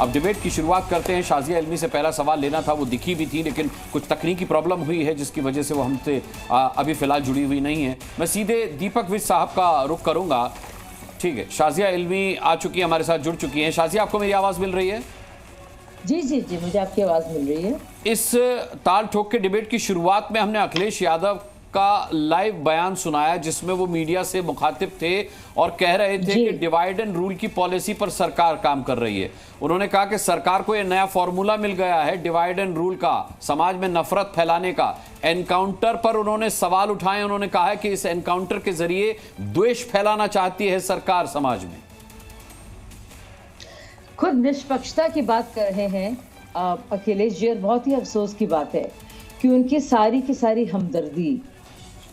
अब डिबेट की शुरुआत करते हैं। शाजिया इल्मी से पहला सवाल लेना था, वो दिखी भी थी लेकिन कुछ तकनीकी प्रॉब्लम हुई है जिसकी वजह से वो हमसे अभी फिलहाल जुड़ी हुई नहीं है। मैं सीधे दीपक विज साहब का रुख करूंगा। ठीक है, शाजिया इल्मी आ चुकी है, हमारे साथ जुड़ चुकी हैं। शाजिया, आपको मेरी आवाज मिल रही है? जी जी जी, मुझे आपकी आवाज मिल रही है। इस ताल ठोक के डिबेट की शुरुआत में हमने अखिलेश यादव का लाइव बयान सुनाया जिसमें वो मीडिया से मुखातिब थे और कह रहे थे कि डिवाइड एंड रूल की पॉलिसी पर सरकार काम कर रही है। उन्होंने कहा कि सरकार को यह नया फॉर्मूला मिल गया है डिवाइड एंड रूल का, समाज में नफरत फैलाने का। एनकाउंटर पर उन्होंने सवाल उठाए। उन्होंने कहा है कि इस एनकाउंटर के जरिए द्वेष फैलाना चाहती है सरकार समाज में। खुद निष्पक्षता की बात कर रहे हैं अखिलेश जी, और बहुत ही अफसोस की बात है कि उनकी सारी की सारी हमदर्दी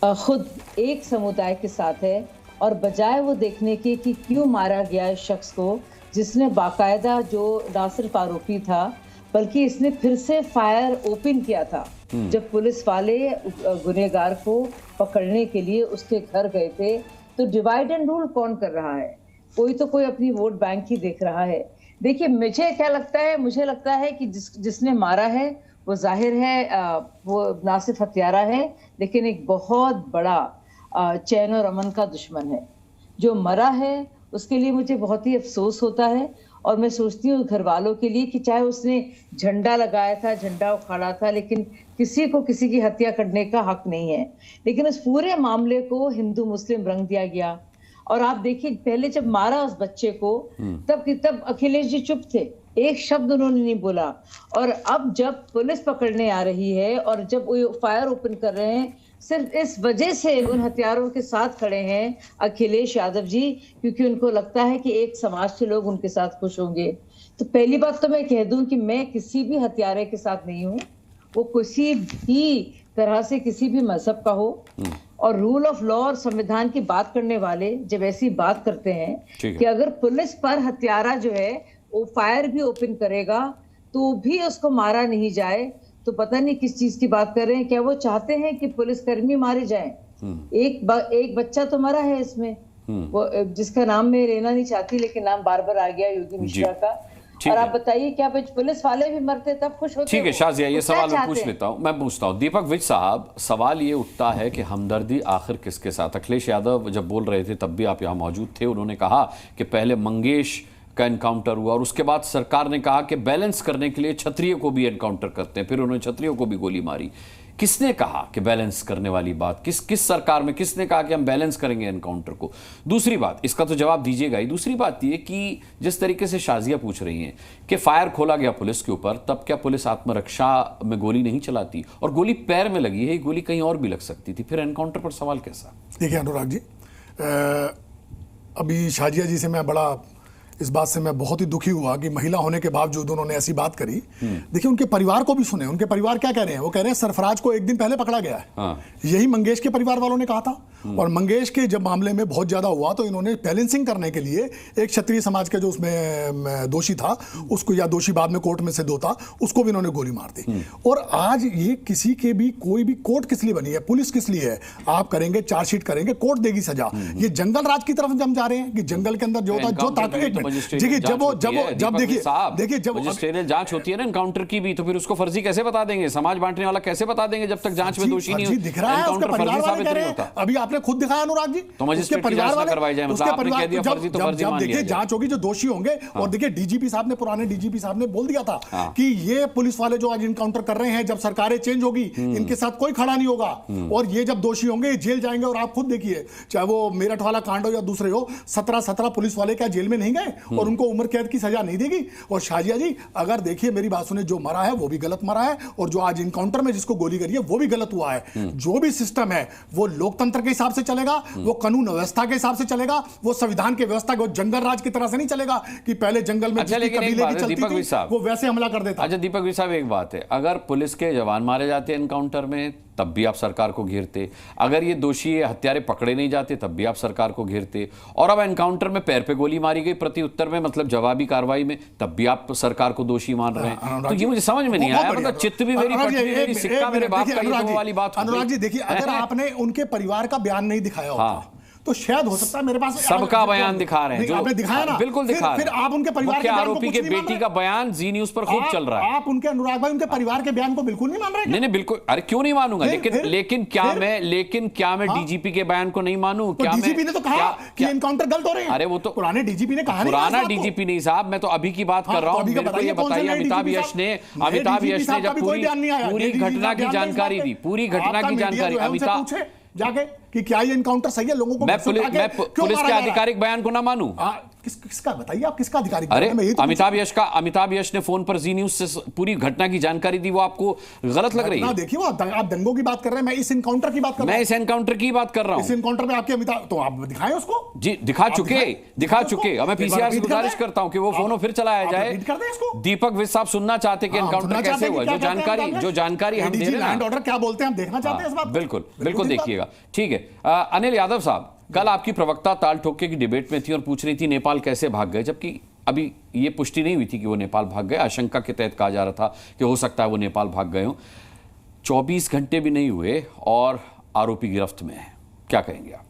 खुद एक समुदाय के साथ है, और बजाय वो देखने के कि क्यों मारा गया इस शख्स को जिसने बाकायदा, जो ना सिर्फ आरोपी था बल्कि इसने फिर से फायर ओपन किया था जब पुलिस वाले गुनहगार को पकड़ने के लिए उसके घर गए थे। तो डिवाइड एंड रूल कौन कर रहा है? कोई अपनी वोट बैंक ही देख रहा है। देखिए, मुझे क्या लगता है, मुझे लगता है कि जिसने मारा है वो जाहिर है वो ना सिर्फ हत्यारा है लेकिन एक बहुत बड़ा चैन और अमन का दुश्मन है। जो मरा है उसके लिए मुझे बहुत ही अफसोस होता है, और मैं सोचती हूँ घर वालों के लिए कि चाहे उसने झंडा लगाया था, झंडा उखाड़ा था, लेकिन किसी को किसी की हत्या करने का हक नहीं है। लेकिन उस पूरे मामले को हिंदू मुस्लिम रंग दिया गया। और आप देखिए, पहले जब मारा उस बच्चे को तब अखिलेश जी चुप थे, एक शब्द उन्होंने नहीं बोला। और अब जब पुलिस पकड़ने आ रही है और जब वो फायर ओपन कर रहे हैं, सिर्फ इस वजह से उन हथियारों के साथ खड़े हैं अखिलेश यादव जी, क्योंकि उनको लगता है कि एक समाज के लोग उनके साथ खुश होंगे। तो पहली बात तो मैं कह दूं कि मैं किसी भी हत्यारे के साथ नहीं हूं, वो किसी भी तरह से किसी भी मजहब का हो। और रूल ऑफ लॉ और संविधान की बात करने वाले जब ऐसी बात करते हैं कि अगर पुलिस पर हत्यारा जो है वो फायर भी ओपन करेगा तो भी उसको मारा नहीं जाए, तो पता नहीं किस चीज की बात कर रहे हैं। क्या वो चाहते हैं कि पुलिसकर्मी मारे जाएं? एक बच्चा तो मरा है इसमें, वो जिसका नाम मैं लेना नहीं चाहती लेकिन नाम बार बार आ गया, योगी मिश्रा का। और आप बताइए, क्या पुलिस वाले भी मरते तब खुश होते? ठीक है शाजिया, ये सवाल मैं पूछ लेता हूं, मैं पूछता हूं दीपक विज साहब। सवाल ये उठता है कि हमदर्दी आखिर किसके साथ? अखिलेश यादव जब बोल रहे थे तब भी आप यहां मौजूद थे। उन्होंने कहा कि पहले मंगेश का एनकाउंटर हुआ और उसके बाद सरकार ने कहा कि बैलेंस करने के लिए क्षत्रिय को भी एनकाउंटर करते हैं, फिर उन्होंने क्षत्रियों को भी गोली मारी। किसने कहा कि बैलेंस करने वाली बात किस सरकार में किसने कहा कि हम बैलेंस करेंगे एनकाउंटर को? दूसरी बात, इसका तो जवाब दीजिएगा ही। दूसरी बात ये कि जिस तरीके से शाजिया पूछ रही हैं कि फायर खोला गया पुलिस के ऊपर, तब क्या पुलिस आत्मरक्षा में गोली नहीं चलाती? और गोली पैर में लगी है, गोली कहीं और भी लग सकती थी, फिर एनकाउंटर पर सवाल कैसा? देखिए अनुराग जी, अभी शाजिया जी से मैं बड़ा इस बात से मैं बहुत ही दुखी हुआ कि महिला होने के बावजूद उन्होंने ऐसी बात करी। देखिए, उनके परिवार को भी सुने। उनके परिवार क्या कह रहे हैं? वो कह रहे हैं सरफराज को एक दिन पहले पकड़ा गया है। यही मंगेश के परिवार वालों ने कहा था। और मंगेश के जब मामले में बहुत ज्यादा हुआ तो इन्होंने बैलेंसिंग करने के लिए एक क्षत्रिय समाज के जो उसमें दोषी था उसको, या दोषी बाद में कोर्ट में से दो था, उसको भी इन्होंने गोली मार दी। और आज ये किसी के भी कोई भी कोर्ट किस लिए बनी है? पुलिस किस लिए है? आप करेंगे, चार्जशीट करेंगे, कोर्ट देगी सजा। ये जंगल राज की तरफ हम जा रहे हैं कि जंगल के अंदर जो होता है, जो ताकत, देखिए जब मजिस्ट्रियल जांच होती है ना एनकाउंटर की भी, तो फिर उसको फर्जी कैसे बता देंगे? समाज बांटने वाला कैसे बता देंगे जब तक जांच में दोषी नहीं दिख रहा है? उसके परिवार वाले कह रहे हैं, अभी आपने खुद दिखाया अनुराग जी, तो मजिस्ट्रेट की जांच ना करवाई जाए, मतलब आपने कह दिया फर्जी तो फर्जी मान लिया। देखिए, जांच होगी, जो दोषी होंगे। और देखिए, डीजीपी साहब ने, पुराने डीजीपी साहब ने बोल दिया था कि ये पुलिस वाले जो आज इनकाउंटर कर रहे हैं, जब सरकारें चेंज होगी इनके साथ कोई खड़ा नहीं होगा, और ये जब दोषी होंगे जेल जाएंगे। और आप खुद देखिए, चाहे वो मेरठ वाला कांड हो या दूसरे हो, 17 पुलिस वाले क्या जेल में नहीं गए और उनको उम्र कैद की सजा नहीं देगी? और शाजिया जी, अगर देखिए मेरी बात सुने, जो मरा है वो भी गलत मरा है, और जो आज इनकाउंटर में जिसको गोली करी है वो भी गलत हुआ है। जो भी सिस्टम है वो लोकतंत्र के हिसाब से चलेगा, वो कानून व्यवस्था के हिसाब से चलेगा, वो संविधान की व्यवस्था, वो जंगल राज की तरह से नहीं चलेगा कि पहले जंगल में कबीले की चलती थी वो वैसे हमला कर देता। अच्छा दीपक विज साहब, एक बात है, अगर पुलिस के जवान मारे जाते एनकाउंटर में तब भी आप सरकार को घेरते, अगर ये दोषी हत्यारे पकड़े नहीं जाते तब भी आप सरकार को घेरते, और अब एनकाउंटर में पैर पे गोली मारी गई प्रति उत्तर में, मतलब जवाबी कार्रवाई में, तब भी आप सरकार को दोषी मान रहे हैं। तो ये मुझे समझ में नहीं आया, मतलब चित्त भी मेरी पटरी मेरी सिक्का मेरे बाप का, ये वाली बात। अनुराग जी देखिए, अगर आपने उनके परिवार का बयान नहीं दिखाया होता तो शायद हो सकता है मेरे पास सबका बयान दिखा रहे हैं जो आपने दिखाया ना, बिल्कुल दिखा रहे हैं। फिर आप उनके परिवार के आरोपी के बेटी का बयान जी न्यूज पर खूब चल रहा है। आप उनके अनुराग भाई उनके परिवार के बयान को बिल्कुल नहीं मान रहे? नहीं बिल्कुल, अरे क्यों नहीं मानूंगा, लेकिन क्या मैं डीजीपी के बयान को नहीं मानूं? क्या डीजीपी ने तो कहा कि एनकाउंटर गलत हो रहे हैं। अरे वो तो पुराने डीजीपी ने कहा, पुराना डीजीपी नहीं साहब, मैं तो अभी की बात कर रहा हूं। मेरे को ये बताइए, अमिताभ यश ने जब पूरी घटना की जानकारी दी, पूरी घटना की जानकारी अमिताभ जाके कि क्या ये एनकाउंटर सही है, लोगों को मैं पुलिस के आधिकारिक बयान को ना मानूं? किसका बताइए, आप किसका आधिकारिक? अरे अमिताभ यश ने फोन पर जी न्यूज से पूरी घटना की जानकारी दी, वो आपको गलत लग रही है? देखिए वो आप दंगों की बात कर रहे हैं, मैं इस एनकाउंटर की बात कर रहा हूं। मैं इस एनकाउंटर की बात कर रहा हूं। इस एनकाउंटर में आपके अमिताभ, तो आप दिखाएं उसको। जी दिखा चुके। मैं पीसीआर से गुजारिश करता हूं कि वो फोन फिर चलाया जाए। दीपक विज साहब सुनना चाहते कि एनकाउंटर कैसे हुआ, जो जानकारी हम दे रहे हैं, ऑर्डर क्या बोलते हैं, हम देखना चाहते हैं इस बात। बिल्कुल देखिएगा। ठीक है, अनिल यादव साहब, कल आपकी प्रवक्ता ताल ठोके की डिबेट में थी और पूछ रही थी नेपाल कैसे भाग गए, जबकि अभी ये पुष्टि नहीं हुई थी कि वो नेपाल भाग गए। आशंका के तहत कहा जा रहा था कि हो सकता है वो नेपाल भाग गए हों। 24 घंटे भी नहीं हुए और आरोपी गिरफ्त में है, क्या कहेंगे आप?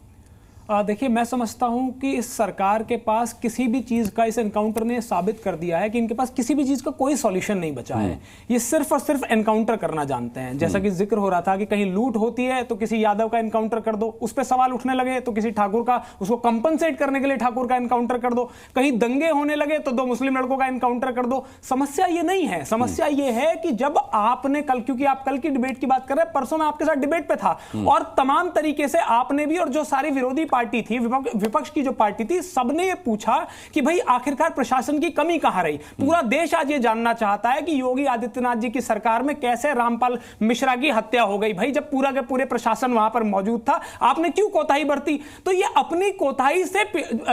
देखिए, मैं समझता हूं कि इस सरकार के पास किसी भी चीज का, इस एनकाउंटर ने साबित कर दिया है कि इनके पास किसी भी चीज का कोई सॉल्यूशन नहीं बचा है। ये सिर्फ और सिर्फ एनकाउंटर करना जानते हैं। जैसा कि जिक्र हो रहा था कि कहीं लूट होती है तो किसी यादव का एनकाउंटर कर दो, उस पर सवाल उठने लगे तो किसी ठाकुर का, उसको कंपनसेट करने के लिए ठाकुर का एनकाउंटर कर दो, कहीं दंगे होने लगे तो 2 मुस्लिम लड़कों का एनकाउंटर कर दो। समस्या ये नहीं है, समस्या ये है कि जब आपने कल, क्योंकि आप कल की डिबेट की बात कर रहे हैं, परसों मैं आपके साथ डिबेट पे था और तमाम तरीके से आपने भी और जो सारी विरोधी पार्टी थी, विपक्ष की जो पार्टी थी, सबने ये पूछा कि भाई आखिरकार प्रशासन की कमी कहां रही। पूरा देश आज ये जानना चाहता है कि योगी आदित्यनाथ जी की सरकार में कैसे रामपाल मिश्रा की हत्या हो गई। भाई जब पूरा के पूरे प्रशासन वहां पर मौजूद था, आपने क्यों कोताही बरती? तो ये अपनी कोताही से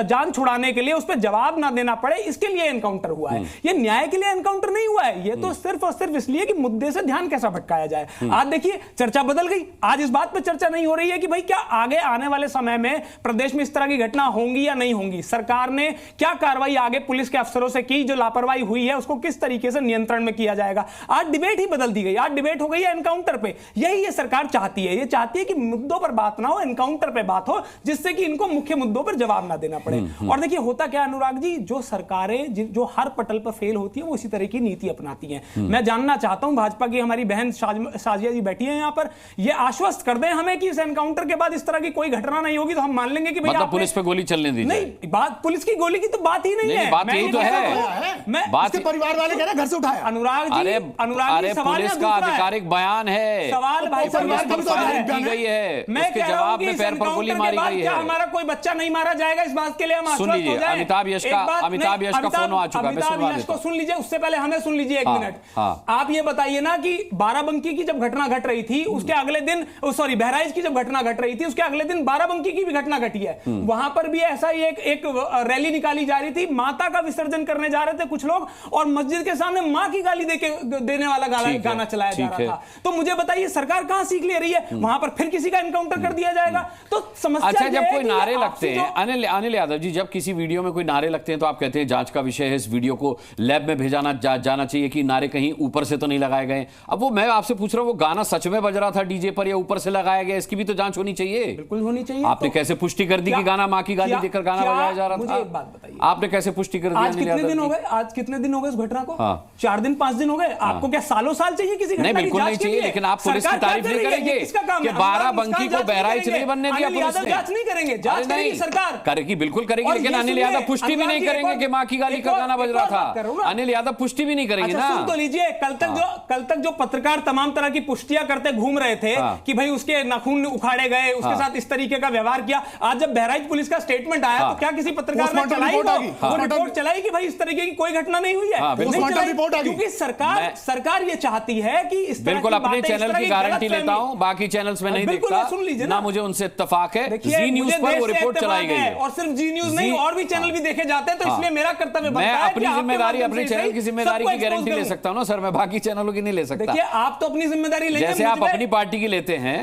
जान छुड़ाने के लिए, उस पर जवाब ना देना पड़े, इसके लिए एनकाउंटर हुआ है। ये न्याय के लिए एनकाउंटर नहीं हुआ है, ये तो सिर्फ और सिर्फ इसलिए कि मुद्दे से ध्यान कैसा भटकाया जाए। आज देखिए चर्चा बदल गई, आज इस बात पर चर्चा नहीं हो रही है कि भाई क्या आगे आने वाले समय में प्रदेश में इस तरह की घटना होंगी या नहीं होंगी, सरकार ने क्या कार्रवाई आगे पुलिस के अफसरों से की, जो लापरवाही हुई है उसको किस तरीके से नियंत्रण में किया जाएगा। आज डिबेट ही बदल दी गई, आज डिबेट हो गई है एनकाउंटर पे। यही ये सरकार चाहती है, ये चाहती है कि मुद्दों पर बात ना हो, एनकाउंटर पे बात हो, जिससे कि इनको मुख्य मुद्दों पर जवाब ना देना पड़े। और देखिए होता क्या अनुराग जी, जो सरकारें जो हर पटल पर फेल होती है वो इसी तरह की नीति अपनाती हैं। मैं जानना चाहता हूं, भाजपा की हमारी बहन साजिया जी बैठी है यहां पर, ये आश्वस्त कर दें हमें कि इस एनकाउंटर के बाद इस तरह की कोई घटना नहीं होगी, तो हम मान लेंगे कि भाई पुलिस पे गोली चलने दी। नहीं, बात पुलिस की गोली की तो बात ही नहीं है, बात यही तो है। मैं उसके परिवार वाले कह रहे घर से उठाया। अनुराग जी, पुलिस का आधिकारिक बयान है, सवाल भाई की गई है, उसके जवाब में पैर पर गोली मारी गई है। हमारा कोई बच्चा नहीं मारा जाएगा, इस बात के लिए हम सुन लीजिए। अमिताभ यश का फोन आ चुका है, अमिताभ यश को सुन लीजिए, उससे पहले हमें सुन लीजिए 1 मिनट। आप ये बताइए ना कि बाराबंकी की जब घटना घट रही थी उसके अगले दिन, सॉरी बहराइच की जब घटना घट रही थी उसके अगले दिन बाराबंकी की भी घटना घटी है। वहां पर भी ऐसा ही एक रैली निकाली जा रही थी, माता का विसर्जन करने जा रहे थे कुछ लोग और मस्जिद के सामने मां की गाली देने वाला गाना चलाया जा रहा था। तो मुझे बताइए सरकार कहां सीख ले रही है? वहां पर फिर किसी का एनकाउंटर कर दिया जाएगा। तो समस्या अच्छा, जब कोई नारे लगते हैं, अनिल यादव जी, जब किसी वीडियो में कोई नारे लगते हैं तो आप कहते हैं जांच का विषय है, इस वीडियो को लैब में भेजाना जाना चाहिए कि नारे कहीं ऊपर से तो नहीं लगाए गए। अब वो मैं आपसे पूछ रहा हूं, वो गाना सच में बज रहा था डीजे पर या ऊपर से लगाया गया, इसकी भी तो जांच होनी चाहिए। बिल्कुल होनी चाहिए। आपने कैसे पुष्टि कर दी कि गाना मां की गाली देकर गाना बजाया जा रहा था? मुझे एक बात बताइए, आपने कैसे पुष्टि कर दी? आज कितने दिन हो गए? आज कितने दिन हो गए इस घटना को? 4 दिन 5 दिन हो गए। आपको क्या सालों साल चाहिए किसी घटना की जांच? बिल्कुल नहीं चाहिए, लेकिन आप पुलिस की तारीफ नहीं करेंगे कि बाराबंकी को बहराइच नहीं बनने दिया पुलिस ने। जांच नहीं करेंगे, जांच करेगी सरकार, करेगी, बिल्कुल करेगी, लेकिन अनिल यादव पुष्टि भी नहीं करेंगे कि मां की गाली का गाना बज रहा था। अनिल यादव पुष्टि भी नहीं करेंगे ना। सुन तो लीजिए, कल तक जो पत्रकार तमाम तरह की पुष्टियां करते घूम रहे थे कि भाई उसके नाखून उखाड़े गए, उसके साथ इस तरीके का व्यवहार किया, आज जब बहराइच पुलिस का स्टेटमेंट आया तो क्या किसी पत्रकार ने रिपोर्ट चलाई कि भाई इस तरीके की कोई घटना नहीं हुई है? क्योंकि सरकार ये चाहती है कि इस तरह बिल्कुल अपने चैनल की गारंटी लेता हूं, बाकी चैनल्स में नहीं देखता। सुन लीजिए ना, मुझे उनसे इत्तेफाक है, जी न्यूज पर वो रिपोर्ट चलाई गई है और सिर्फ जी न्यूज नहीं और भी चैनल भी देखे जाते हैं, तो इसलिए मेरा कर्तव्य बनता है मैं अपनी जिम्मेदारी, अपने चैनल की जिम्मेदारी की गारंटी ले सकता हूं ना सर, मैं बाकी चैनलों की नहीं ले सकता। देखिए आप तो अपनी जिम्मेदारी लेंगे, जैसे आप अपनी पार्टी की लेते हैं,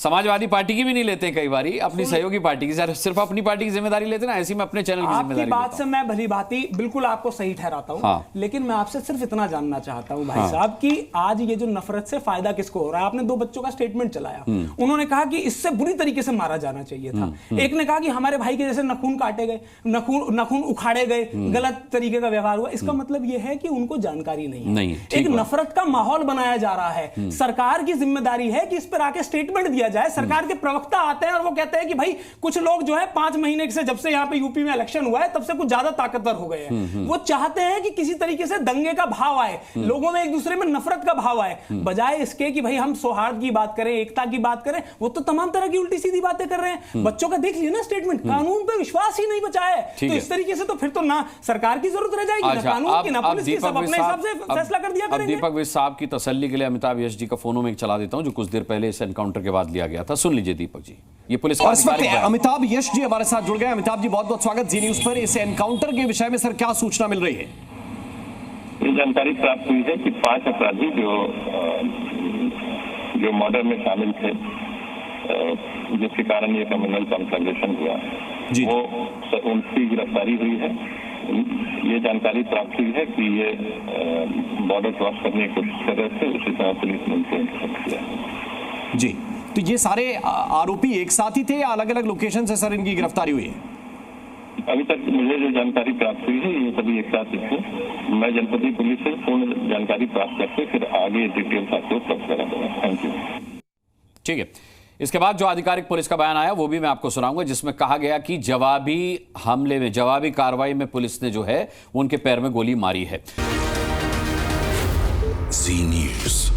समाजवादी पार्टी की भी नहीं लेते कई बारी, अपनी सहयोगी पार्टी की, सिर्फ अपनी पार्टी की जिम्मेदारी लेते ना, ऐसी मैं अपने चैनल की जिम्मेदारी आपकी बात से मैं भली भांति बिल्कुल आपको सही ठहराता हूं। हाँ। लेकिन मैं आपसे सिर्फ इतना जानना चाहता हूं भाई साहब कि आज ये जो नफरत से फायदा किसको हो रहा है? आपने 2 बच्चों का स्टेटमेंट चलाया, उन्होंने कहा कि इससे बुरी तरीके से मारा जाना चाहिए था। एक ने कहा कि हमारे भाई के जैसे नखून काटे गए, नखून उखाड़े गए, गलत तरीके का व्यवहार हुआ। इसका मतलब यह है कि उनको जानकारी नहीं है। एक नफरत का माहौल बनाया जा रहा है। सरकार की जिम्मेदारी है कि इस पर आके स्टेटमेंट दिया जाए। सरकार के प्रवक्ता आते हैं और वो कहते हैं कि भाई कुछ लोग जो है 5 महीने से, जब से यहाँ पे यूपी में इलेक्शन हुआ है, तब से कुछ ज्यादा ताकतवर हो गए हैं। वो चाहते हैं कि किसी तरीके से दंगे का भाव आए, लोगों में एक दूसरे में नफरत का भाव आए, बजाय इसके कि भाई हम सौहार्द की बात करें, एकता की बात करें। वो तो तमाम तरह की उल्टी सीधी बातें कर रहे हैं। बच्चों का देख लीजिए ना स्टेटमेंट, कानून पे विश्वास ही नहीं बचा है। तो इस तरीके से तो फिर तो ना सरकार की जरूरत रह जाएगी, ना कानून की, ना पुलिस की, सब अपने हिसाब से फैसला कर दिया करेंगे। दीपक विज साहब की तसल्ली के लिए अमिताभ यश जी का फोनो में चला देता हूं, जो कुछ देर पहले इस एनकाउंटर के बाद लिया गया था। सुन लीजिए दीपक जी, ये पुलिस और इस वक्त अमिताभ यश जी हमारे साथ जुड़ गए। अमिताभ जी, बहुत बहुत स्वागत जी न्यूज पर। इस एनकाउंटर के विषय में सर क्या सूचना मिल रही है? ये जानकारी प्राप्त हुई है कि 5 अपराधी जो मर्डर में शामिल थे, जिसके कारण ये क्रिमिनल कॉन्फ्रेगेशन हुआ, वो उनकी गिरफ्तारी हुई है। ये जानकारी प्राप्त हुई है कि ये बॉर्डर क्रॉस करने की कोशिश कर रहे थे, उसी तरह पुलिस ने उनको इंटरसेप्ट किया। जी, तो ये सारे आरोपी एक साथ ही थे या अलग अलग लोकेशन से सर इनकी गिरफ्तारी हुई है? अभी तक मुझे जो जानकारी प्राप्त हुई है, ये सभी एक साथ थे। मैं जनपदीय पुलिस से पूर्ण जानकारी प्राप्त करके फिर आगे डिटेल्स आपको उपलब्ध करा दूंगा। Thank you. ठीक है, इसके बाद जो आधिकारिक पुलिस का बयान आया वो भी मैं आपको सुनाऊंगा, जिसमें कहा गया कि जवाबी हमले में, जवाबी कार्रवाई में पुलिस ने जो है उनके पैर में गोली मारी है। जी न्यूज़।